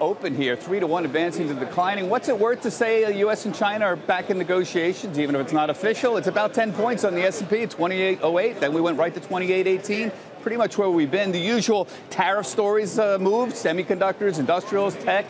open here, 3-1 advancing to declining. What's it worth to say the U.S. and China are back in negotiations, even if it's not official? It's about 10 points on the S&P, 28.08. Then we went right to 28.18. Pretty much where we've been. The usual tariff stories moved. Semiconductors, industrials, tech,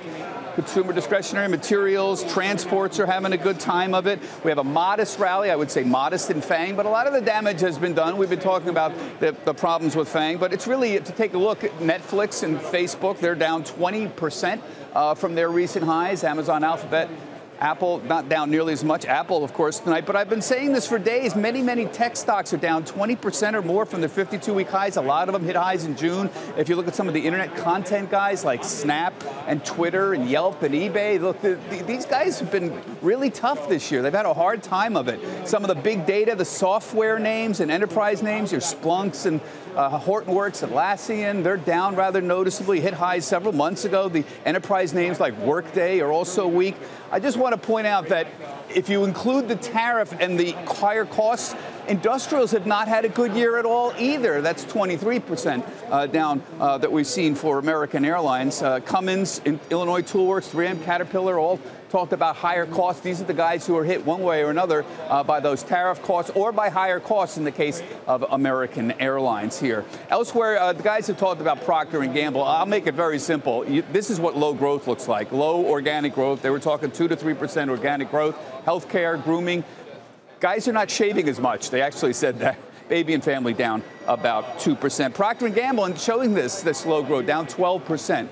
consumer discretionary materials, transports are having a good time of it. We have a modest rally, I would say modest in FANG, but a lot of the damage has been done. We've been talking about the problems with FANG, but it's really to take a look at Netflix and Facebook. They're down 20% from their recent highs. Amazon, Alphabet, Apple, not down nearly as much. Apple, of course, tonight. But I've been saying this for days. Many tech stocks are down 20% or more from their 52-week highs. A lot of them hit highs in June. If you look at some of the internet content guys like Snap and Twitter and Yelp and eBay, look, these guys have been really tough this year. They've had a hard time of it. Some of the big data, the software names and enterprise names, your Splunks and Hortonworks, Atlassian, they're down rather noticeably, hit highs several months ago. The enterprise names like Workday are also weak. I just want to point out that if you include the tariff and the higher costs, industrials have not had a good year at all either. That's 23% down that we've seen for American Airlines. Cummins, Illinois Toolworks, 3M, Caterpillar, all talked about higher costs. These are the guys who are hit one way or another by those tariff costs or by higher costs in the case of American Airlines here. Elsewhere, the guys have talked about Procter & Gamble. I'll make it very simple. This is what low growth looks like. Low organic growth. They were talking 2 to 3% organic growth. Healthcare, grooming. Guys are not shaving as much. They actually said that. Baby and family down about 2%. Procter & Gamble, and showing this low growth, down 12%.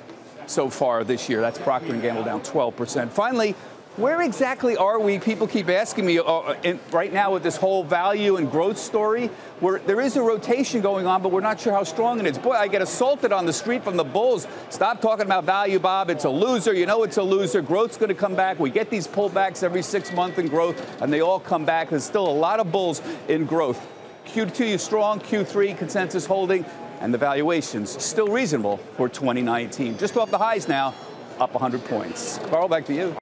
So far this year. That's Procter & Gamble down 12%. Finally, where exactly are we? People keep asking me right now with this whole value and growth story, where there is a rotation going on, but we're not sure how strong it is. Boy, I get assaulted on the street from the bulls. Stop talking about value, Bob. It's a loser. You know it's a loser. Growth's going to come back. We get these pullbacks every 6 months in growth, and they all come back. There's still a lot of bulls in growth. Q2 is strong. Q3 consensus holding. And the valuations still reasonable for 2019. Just off the highs now, up 100 points. Carl, back to you.